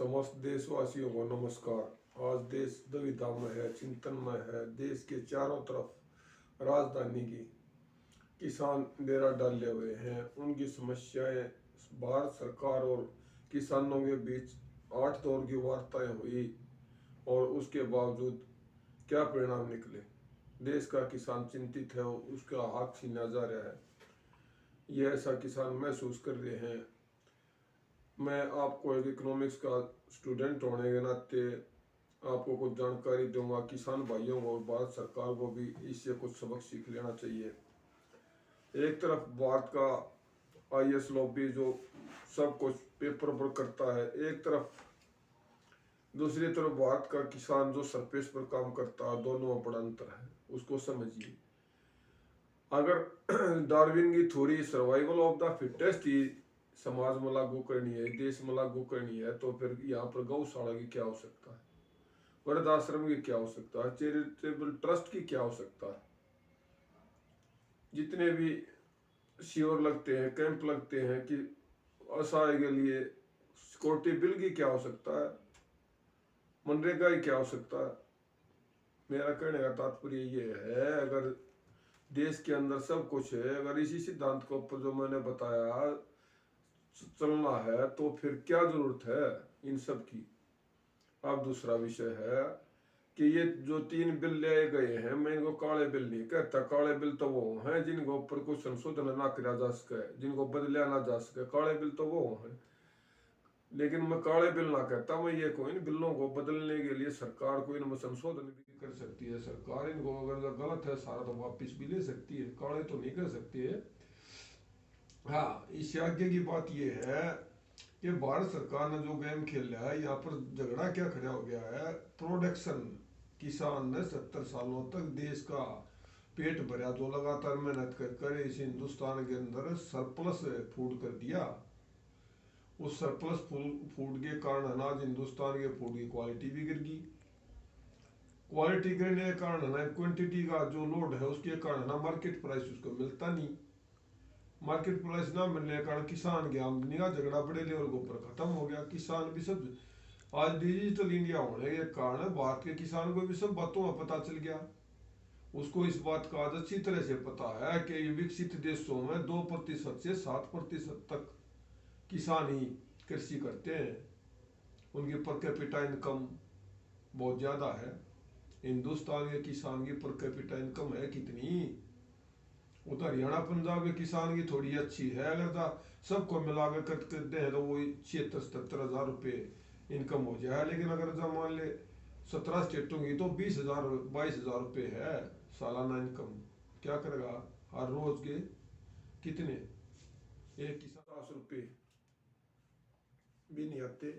समस्त देशवासियों को नमस्कार। आज देश दुविधा में है, चिंतन में है। देश के चारों तरफ राजधानी की किसान डेरा डाले हुए हैं। उनकी समस्याएं भारत सरकार और किसानों के बीच 8 दौर की वार्ताएं हुई और उसके बावजूद क्या परिणाम निकले। देश का किसान चिंतित है, उसका हक छीना जा रहा है। यह ऐसा किसान महसूस कर रहे हैं। मैं आपको एक इकोनॉमिक्स का स्टूडेंट होने के नाते आपको कुछ जानकारी दूंगा। किसान भाइयों को और भारत सरकार को भी इससे कुछ सबक सीख लेना चाहिए। एक तरफ भारत का आईएएस लॉबी जो सब कुछ पेपर पर करता है, एक तरफ दूसरी तरफ भारत का किसान जो सरफेस पर काम करता है। दोनों में बड़ा अंतर है, उसको समझिए। अगर डार्विन की theory survival of the fittest ही समाज में लागू करनी है, देश में लागू करनी है, तो फिर यहाँ पर गौशाला की क्या आवश्यकता है, वृद्धाश्रम की क्या आवश्यकता है, चैरिटेबल ट्रस्ट की क्या आवश्यकता है। जितने भी शिविर लगते हैं, कैंप लगते हैं कि असहाय के लिए सिक्योरिटी बिल की क्या आवश्यकता है, मनरेगा की क्या आवश्यकता है। मेरा कहने का तात्पर्य ये है, अगर देश के अंदर सब कुछ है, अगर इसी सिद्धांत के ऊपर जो मैंने बताया चलना है, तो फिर क्या जरूरत है इन सब की। अब दूसरा विषय है कि ये जो 3 बिल ले गए हैं, मैं इनको काले बिल नहीं कहता। काले बिल तो वो हैं जिनको ऊपर कुछ संशोधन ना किया जा सके, जिनको बदलिया ना जा सके। काले बिल तो वो हैं, लेकिन मैं काले बिल ना कहता। मैं ये कहूँ इन बिलों को बदलने के लिए सरकार को इनमें संशोधन भी कर सकती है। सरकार इनको अगर गलत है सारा तो वापिस भी ले सकती है, काले तो नहीं कर सकती है। हाँ, इससे आगे की बात यह है कि भारत सरकार ने जो गेम खेल रहा है, यहाँ पर झगड़ा क्या खड़ा हो गया है। प्रोडक्शन, किसान ने 70 सालों तक देश का पेट भरा, जो लगातार मेहनत कर कर इस हिंदुस्तान के अंदर सरप्लस फूड कर दिया। उस सरप्लस फूड के कारण अनाज हिंदुस्तान के फूड की क्वालिटी भी गिर गई। क्वालिटी गिरने के कारण है क्वांटिटी का जो लोड है उसके कारण ना मार्केट प्राइस उसको मिलता नहीं। मार्केट प्राइस ना मिलने के कारण किसान की आमदनी का झगड़ा बड़े लेवल के ऊपर खत्म हो गया। किसान भी सब आज डिजिटल इंडिया होने के कारण भारत के किसान को भी सब बातों का पता चल गया। उसको इस बात का आज अच्छी तरह से पता है कि विकसित देशों में 2% से 7% तक किसान ही कृषि करते हैं। उनकी पर कैपिटा इनकम बहुत ज़्यादा है। हिंदुस्तान के किसान की पर कैपिटा इनकम है कितनी? उधर हरियाणा पंजाब के किसान की थोड़ी अच्छी है, अगर सबको मिला करते हैं तो वो 76-77 हज़ार रुपये इनकम हो जाए। लेकिन अगर जब मान ले 17 स्टेटों की तो 20,000-22,000 रुपये है सालाना इनकम। क्या करेगा हर रोज के कितने? एक किसान 10 रुपये भी नहीं आते।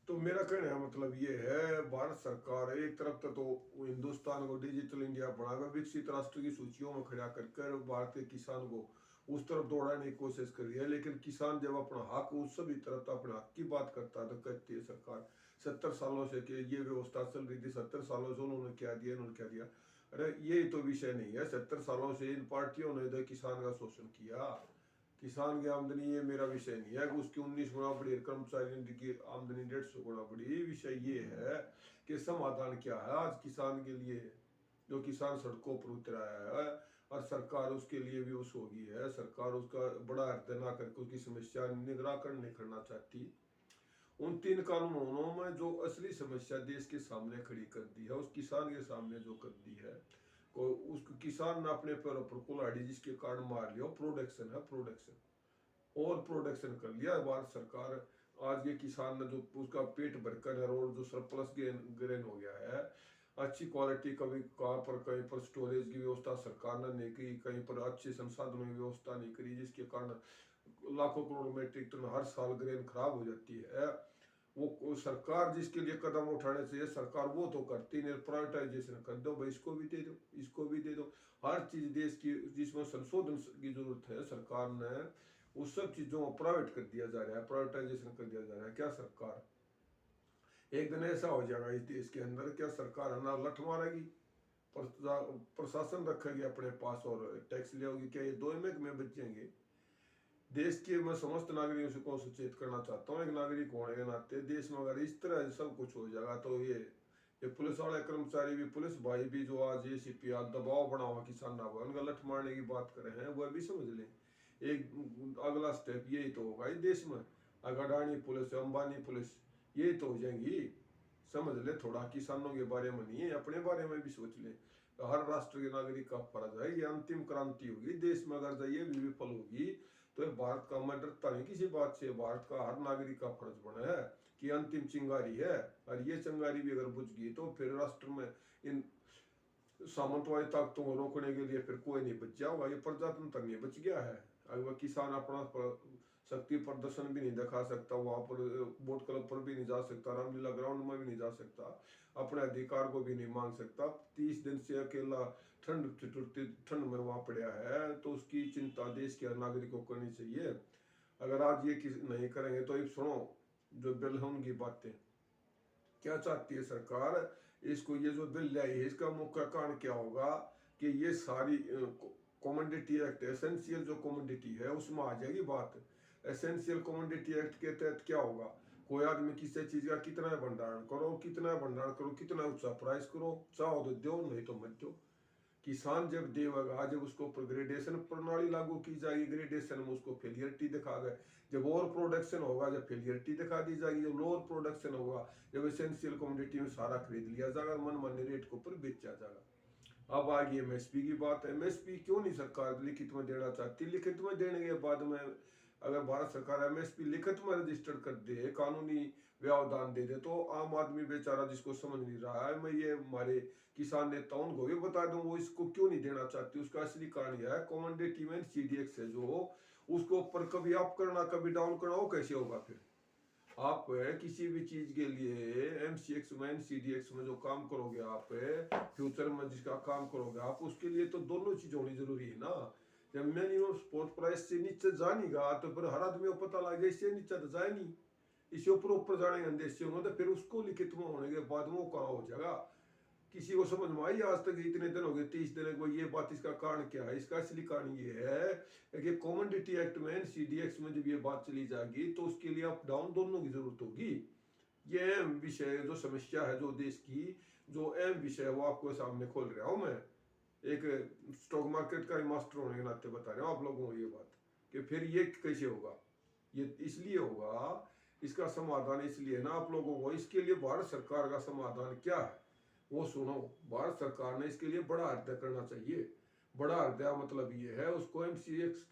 तो मेरा कहने का मतलब ये है, भारत सरकार एक तरफ तो हिंदुस्तान को डिजिटल इंडिया बनाकर विकसित राष्ट्र की सूचियों में खड़ा कर भारत के किसान को उस तरफ दौड़ाने की कोशिश कर रही है। लेकिन किसान जब अपना हक उस सभी तरफ तो अपने हक की बात करता है तो कहती है सरकार 70 सालों से कि ये व्यवस्था चल रही थी, 70 सालों से उन्होंने क्या दिया, इन्होंने क्या दिया। अरे यही तो विषय नहीं है। 70 सालों से इन पार्टियों ने तो किसान का शोषण किया। किसान की आमदनी, ये मेरा विषय नहीं है कि उसकी 19 गुना बढ़ी, कर्मचारी की आमदनी 150 गुना बढ़ी। विषय ये है कि समाधान क्या है आज किसान के लिए। जो किसान सड़कों पर उतरा है और सरकार उसके लिए भी उस होगी है। सरकार उसका बड़ा हृदय ना करके उसकी समस्या निराकरण नहीं करना चाहती। उन 3 कानूनों में जो असली समस्या देश के सामने खड़ी कर दी है, उस किसान के सामने जो कर दी है, को उस किसान ने अपने पैरों पर कुल्हाड़ी जिसके कारण मार लिया। प्रोडक्शन है, प्रोडक्शन और प्रोडक्शन कर लिया भारत सरकार। आज ये किसान ने जो उसका पेट भरकर है और जो सरप्लस ग्रेन हो गया है, अच्छी क्वालिटी कभी कहाँ पर कहीं पर स्टोरेज की व्यवस्था सरकार ने नहीं की, कहीं पर अच्छे संसाधनों की व्यवस्था नहीं करी, जिसके कारण लाखों करोड़ मेट्रिक टन हर साल ग्रेन खराब हो जाती है। वो सरकार जिसके लिए कदम उठाने चाहिए सरकार वो तो करती नहीं। प्राइवेटाइजेशन कर दो भाई, इसको भी दे दो, इसको भी दे दो। हर चीज देश की जिसमें संशोधन की जरूरत है सरकार ने उस सब चीजों को प्राइवेट कर दिया जा रहा है, प्राइवेटाइजेशन कर दिया जा रहा है। क्या सरकार एक दिन ऐसा हो जाएगा इस देश के अंदर, क्या सरकार है ना लठ मारेगी, प्रशासन रखेगी अपने पास और टैक्स ले होगी, क्या ये 2 महकमे बचेंगे? देश के मैं समस्त नागरिकों को सचेत करना चाहता हूँ, एक नागरिक होने के नाते देश में अगर इस तरह सब कुछ हो जाएगा तो ये पुलिस वाले कर्मचारी भी, पुलिस भाई भी जो आज ये सीपीआर दबाव बनावा किसान ना हुआ, उनका लठ मारने की बात कर रहे हैं, वह भी समझ लें एक अगला स्टेप यही तो होगा इस देश में। अगर अडानी पुलिस, अंबानी पुलिस यही तो हो जाएंगी। समझ ले थोड़ा, किसानों के बारे में नहीं है, अपने बारे में भी सोच ले। तो हर राष्ट्र के नागरिक का फर्ज है, ये अंतिम क्रांति होगी देश में, अगर जाइए भी विफल होगी तो भारत का, मैं डरता नहीं किसी बात से, भारत का हर नागरिक का फर्ज बना है कि अंतिम चिंगारी है, और ये चिंगारी भी अगर बुझ गई तो फिर राष्ट्र में इन सामंतवादी ताकतों को रोकने के लिए फिर कोई नहीं बच जाएगा, ये प्रजातंत्र नहीं बच गया है। अगर वह किसान अपना शक्ति प्रदर्शन भी नहीं दिखा सकता, वहां पर बोट क्लब पर भी नहीं जा सकता, रामलीला ग्राउंड में भी नहीं जा सकता, अपने अधिकार को भी नहीं मांग सकता, 30 दिन से अकेला ठंड में वहां पड़ा है, तो उसकी चिंता देश के नागरिकों को करनी चाहिए। अगर आज ये नहीं करेंगे तो ये सुनो जो बिल है उनकी बातें क्या चाहती है सरकार, इसको ये जो बिल लाई है इसका मुख्य कारण क्या होगा कि ये सारी कमोडिटी एक्ट, एसेंशियल जो कमोडिटी है उसमें आ जाएगी बात। एसेंशियल कमोडिटी एक्ट के तहत क्या होगा, कोई आदमी किसी चीज का कितना भंडारण करो, कितना ऊंचा प्राइस करो, चाहो तो दो नहीं तो मत दो। किसान जब देगा, जब उसको ऊपर ग्रेडेशन प्रणाली लागू की जाएगी, ग्रेडेशन में उसको फेलियरिटी दिखा गए, जब ओवर प्रोडक्शन होगा जब फेलियरिटी दिखा दी जाएगी, जब लोअर प्रोडक्शन होगा जब एसेंशियल कमोडिटी में सारा खरीद लिया जाएगा, मन माने रेट के ऊपर बेचा जाएगा। अब आ गई एमएसपी की बात। एमएसपी क्यों नहीं सरकार लिखित में देना चाहती, लिखित में देने के बाद में अगर भारत सरकार एमएसपी लिखित में रजिस्टर कर दे, कानूनी व्यवधान दे दे, तो आम आदमी बेचारा जिसको समझ नहीं रहा है, मैं ये हमारे किसान नेताओं को भी बता दूं वो इसको क्यों नहीं देना चाहती। उसका असली कारण यह है कमोडिटी में सीडीएक्स है जो उसको ऊपर कभी अप करना कभी डाउन करना, वो कैसे होगा फिर। आप किसी भी चीज के लिए एमसीएक्स में सीडीएक्स में जो काम करोगे आप फ्यूचर में जिसका काम करोगे आप, उसके लिए तो दोनों चीज होनी जरूरी है ना। जब मिनिमम स्पॉट प्राइस से नीचे जानेगा तो फिर हर आदमी को पता लग जाए इससे नीचे तो जाए नहीं, इससे ऊपर जाने अंदेश से होंगे तो फिर उसको लिखित में होने के बाद वो कहाँ हो जाएगा। किसी को समझ में आई आज तक, इतने दिन हो गए 30 दिन को ये बात, इसका कारण क्या है। इसका असली कारण ये है कि कमोडिटी एक्ट में सीडीएक्स में जब ये बात चली जाएगी तो उसके लिए अप डाउन दोनों की जरूरत होगी। ये अहम विषय जो समस्या है जो देश की, जो अहम विषय है वो आपको सामने खोल रहा हूं मैं, एक स्टॉक मार्केट का मास्टर होने के नाते बता रहा हूँ आप लोगों को ये बात कि फिर ये कैसे होगा। ये इसलिए होगा, इसका समाधान इसलिए ना आप लोगों को, इसके लिए भारत सरकार का समाधान क्या है वो सुनो। भारत सरकार ने इसके लिए बड़ा हृदय करना चाहिए। बड़ा हृदय मतलब ये है उसको एमसीएक्स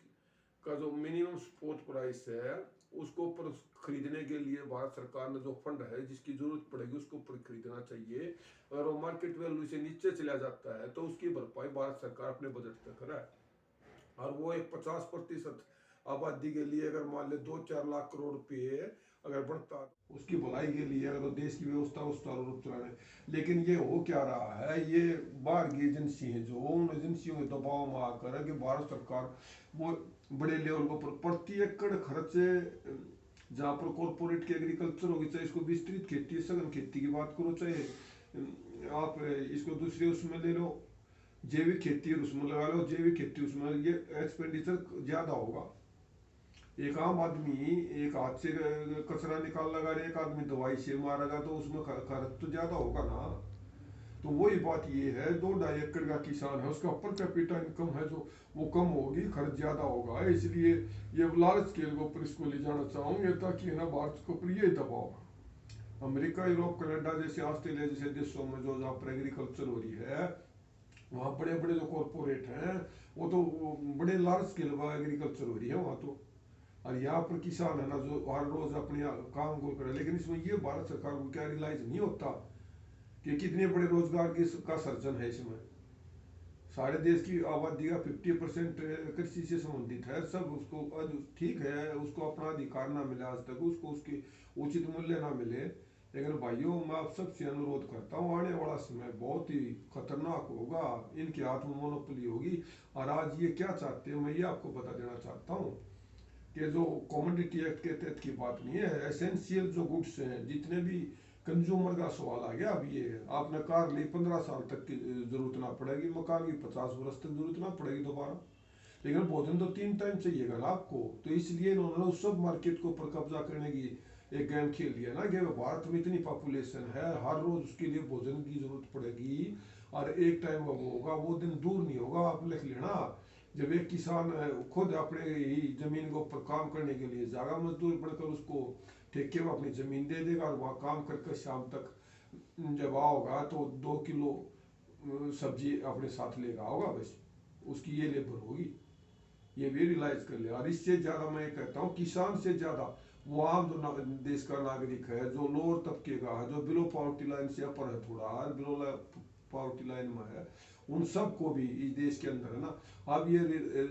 का जो मिनिमम स्पॉट प्राइस है उसको ऊपर खरीदने के लिए भारत सरकार ने जो फंड है जिसकी जरूरत पड़ेगी उसको ऊपर खरीदना चाहिए। अगर वो मार्केट वैल्यू से नीचे चला जाता है तो उसकी भरपाई भारत सरकार अपने बजट तक कराए। और वो एक 50% आबादी के लिए अगर मान ले 2-4 लाख करोड़ रुपये अगर बढ़ता उसकी भलाई के लिए अगर देश की व्यवस्था उस रूप चलाने। लेकिन ये हो क्या रहा है, ये बाहर की एजेंसी है जो उन एजेंसियों के दबाव में आकर है कि भारत सरकार वो बड़े लेवल पर प्रति एकड़ खर्च, जहाँ पर कॉर्पोरेट की एग्रीकल्चर होगी, चाहे इसको विस्तृत खेती सघन खेती की बात करो, चाहे आप इसको दूसरे उसमें ले लो जैविक खेती उसमें लगा लो, जैविक खेती उसमें ये एक्सपेंडिचर ज्यादा होगा। एक आम आदमी एक हाथ से कचरा निकाल लगा रहे, एक आदमी दवाई से मारेगा तो उसमें खर्च तो ज्यादा होगा ना। तो वही बात ये है, 2-2.5 एकड़ का किसान है उसका पर कैपिटा इनकम है जो वो कम होगी, खर्च ज्यादा होगा। इसलिए ये लार्ज स्केल के ऊपर इसको ले जाना चाहूंगे ताकि ना भारत के ऊपर ये दबाव, अमेरिका यूरोप कनाडा जैसे ऑस्ट्रेलिया जैसे देशों में जो जहाँ पर एग्रीकल्चर हो रही है वहाँ बड़े बड़े जो कॉरपोरेट हैं वो तो बड़े लार्ज स्केल पर एग्रीकल्चर हो रही है वहाँ तो। और यहाँ पर किसान है ना जो हर रोज अपने काम को करे, लेकिन इसमें ये भारत सरकार को क्या रियलाइज नहीं होता कि कितने बड़े रोजगार का सर्जन है इसमें। सारे देश की आबादी का 50% कृषि से संबंधित है, सब उसको ठीक है उसको अपना अधिकार ना मिले आज तक, उसको उसकी उचित मूल्य ना मिले। लेकिन भाइयों मैं आप सबसे अनुरोध करता हूँ आने वाला समय बहुत ही खतरनाक होगा, इनके हाथ में मोनोपोली होगी। और आज ये क्या चाहते हैं मैं ये आपको बता देना चाहता हूँ कि जो कमोडिटी एक्ट के तहत की बात नहीं है, एसेंशियल जो गुड्स हैं जितने भी कंज्यूमर का सवाल आ गया। अब ये आपने कार ली 15 साल तक की जरूरत ना पड़ेगी, मकान की 50 वर्ष तक जरूरत ना पड़ेगी दोबारा। लेकिन भोजन तो 3 टाइम चाहिएगा ना आपको। तो इसलिए इन्होंने उस सब मार्केट के ऊपर कब्जा करने की एक गेम खेल लिया ना, कि भारत में इतनी पॉपुलेशन है, हर रोज उसके लिए भोजन की जरूरत पड़ेगी, और एक टाइम वो होगा, वो दिन दूर नहीं होगा, आप लिख लेना। जब एक किसान खुद अपने ही जमीन के ऊपर काम करने के लिए जागा मजदूर बनकर उसको ठेके में अपनी जमीन दे देगा, और वहाँ काम करके शाम तक जब आओगा तो 2 किलो सब्जी अपने साथ लेगा होगा, बस उसकी ये लेबर होगी। ये भी रियलाइज कर ले। और इससे ज्यादा मैं कहता हूँ, किसान से ज्यादा वो आम जो देश का नागरिक है, जो लोअर तबके का है, जो बिलो पॉवर्टी लाइन से अपर है, थोड़ा बिलो पॉवर्टी लाइन में है, उन सबको भी इस देश के अंदर है ना, अब ये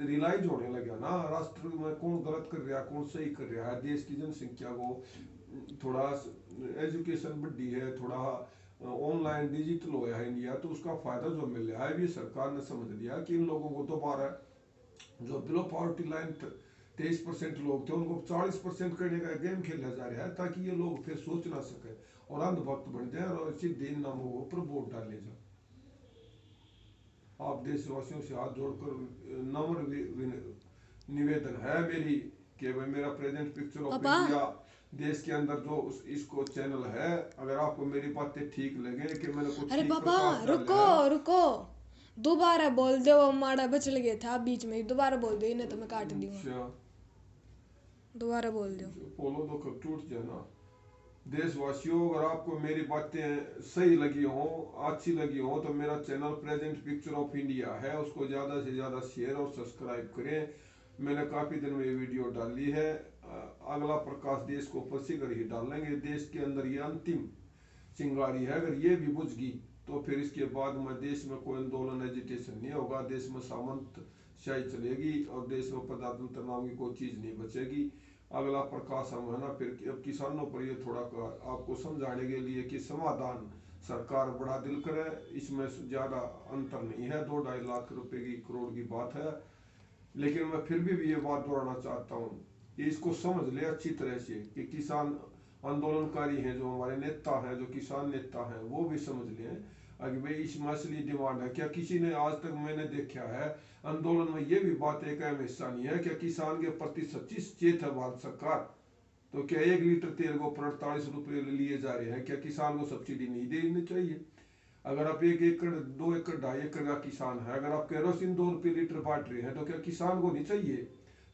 रियलाइज होने लगा ना, राष्ट्र में कौन गलत कर रहा है, कौन सही कर रहा है। देश की जनसंख्या को थोड़ा एजुकेशन बढ़ी है, थोड़ा ऑनलाइन डिजिटल होया है इंडिया, तो उसका फायदा जो मिल रहा है, भी सरकार ने समझ लिया कि इन लोगों को दोबारा जो बिलो पॉवर्टी लाइन 23% लोग थे, उनको 40% करने का गेम खेला जा रहा है, ताकि ये लोग फिर सोच ना सके और अंधभक्त बन जाए और ऐसे दिन नामों पर वोट डाले जाए। आप देशवासियों से हाथ जोड़कर नम्र निवेदन है मेरी, कि भाई मेरा प्रेजेंट पिक्चर ऑफ पापा इंडिया देश के अंदर जो इसको चैनल है, अगर आपको मेरी बातें ठीक लगे कि मैंने कुछ अरे ठीक पापा, प्रकाश डाला रुको है। रुको, दोबारा बोल दो, माड़ा बचल गया था बीच में, दोबारा बोल दो, इन्हें तो मैं काट दूंगा। अच्छा, दोबारा बोल दो। बोलो तो कब टूट जाए ना। देशवासियों, अगर आपको मेरी बातें सही लगी हो, अच्छी लगी हो, तो मेरा channel present picture of India है, उसको ज़्यादा से ज़्यादा शेयर और सब्सक्राइब करें। मैंने काफ़ी दिन में ये वीडियो डाली है, अगला प्रकाश देश को ऊपर शीघ्र ही डालेंगे। देश के अंदर ये अंतिम चिंगारी है, अगर ये भी बुझ गई तो फिर इसके बाद में देश में कोई आंदोलन एजिटेशन नहीं होगा, देश में सामंत शाही चलेगी और देश में प्रजातंत्र नाम की कोई चीज़ नहीं बचेगी। अगला प्रकाश हम है ना, फिर अब किसानों पर ये थोड़ा आपको समझाने के लिए कि समाधान सरकार बड़ा दिल करे, इसमें ज़्यादा अंतर नहीं है, 2-2.5 लाख रुपए की करोड़ की बात है। लेकिन मैं फिर भी ये बात दोहराना चाहता हूँ कि इसको समझ ले अच्छी तरह से, कि किसान आंदोलनकारी हैं, जो हमारे नेता हैं, जो किसान नेता हैं, वो भी समझ लें कि भाई इसमें असली डिमांड है क्या। किसी ने आज तक मैंने देखा है आंदोलन में ये भी बात एक अहम हिस्सा नहीं है, क्या किसान के प्रति सच्ची सचेत है भारत सरकार। तो क्या 1 लीटर तेल को पर 48 रुपये लिए जा रहे हैं, क्या किसान को सब्सिडी नहीं देनी चाहिए। अगर आप 1 एकड़ 2 एकड़ 2.5 एकड़ का किसान है, अगर आप केरोसिन 2 रुपये लीटर बांट रहे हैं, तो क्या किसान को नहीं चाहिए।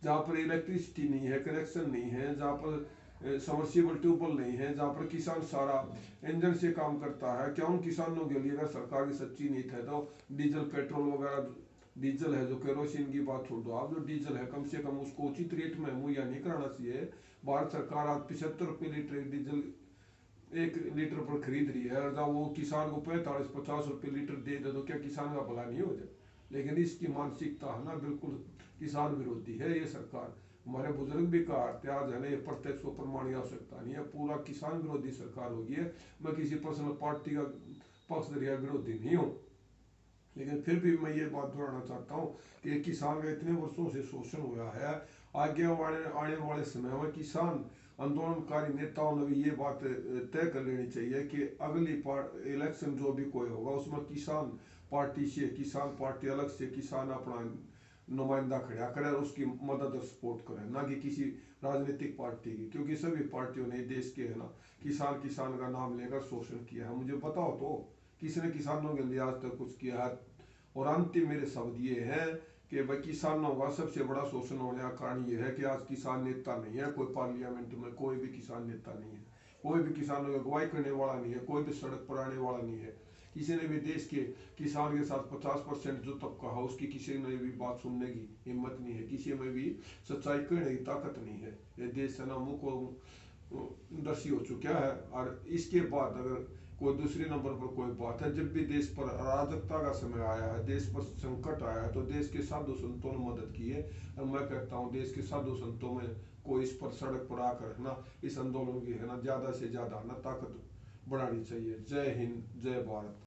जहाँ पर इलेक्ट्रिसिटी नहीं है, कनेक्शन नहीं है, जहाँ पर समर्सिबल ट्यूबवेल नहीं है, जहाँ पर किसान सारा इंजन से काम करता है, क्या उन किसानों के लिए अगर सरकार की सच्ची नीति है तो डीजल पेट्रोल वगैरह, डीजल है जो केरोसिन की बात छोड़ दो आप, जो डीजल है कम से कम उसको उचित रेट में मुहैया नहीं कराना चाहिए। भारत सरकार आज 75 रुपये लीटर डीजल 1 लीटर पर खरीद रही है, और जब वो किसान को 45-50 रुपये लीटर दे दे, तो क्या किसान का भला नहीं हो जाए। लेकिन इसकी मानसिकता है ना, बिल्कुल किसान विरोधी है ये सरकार। हमारे बुजुर्ग भी कहा आज है ना, ये प्रत्यक्ष और प्रमाण की आवश्यकता नहीं है, पूरा किसान विरोधी सरकार होगी है। मैं किसी पर्सनल पार्टी का पक्षधर या विरोधी नहीं हूँ, लेकिन फिर भी मैं ये बात दोहराना चाहता हूँ कि किसान का इतने वर्षों से शोषण हुआ है। आगे आने वाले समय में किसान आंदोलनकारी नेताओं ने भी ये बात तय कर लेनी चाहिए कि अगली इलेक्शन जो भी कोई होगा, उसमें किसान पार्टी से, किसान पार्टी अलग से किसान अपना नुमाइंदा खड़ा करे और उसकी मदद और सपोर्ट करे, ना कि किसी राजनीतिक पार्टी की। क्योंकि सभी पार्टियों ने देश के है ना किसान किसान का नाम लेकर शोषण किया है। मुझे बताओ तो किसने किसानों के लिए आज तक कुछ किया है। और अंतिम मेरे शब्द ये हैं कि भाई किसानों का सबसे बड़ा शोषण होने का कारण ये है कि आज किसान नेता नहीं है, कोई पार्लियामेंट में कोई भी किसान नेता नहीं है, कोई भी किसानों की अगुवाई करने वाला नहीं है, कोई भी सड़क पर आने वाला नहीं है। किसी ने भी देश के किसान के साथ 50% जो तबका है, उसकी किसी ने भी बात सुनने की हिम्मत नहीं है, किसी में भी सच्चाई कहने की ताकत नहीं है। ये देश है ना मुँह को दर्शी हो चुका है। और इसके बाद अगर कोई दूसरे नंबर पर कोई बात है, जब भी देश पर अराजकता का समय आया है, देश पर संकट आया है, तो देश के साधु संतों ने मदद की है। और मैं कहता हूँ देश के साधु संतों में को इस पर सड़क पर आकर है ना इस आंदोलन की है ना ज़्यादा से ज़्यादा ना ताकत बढ़ानी चाहिए। जय हिंद, जय भारत।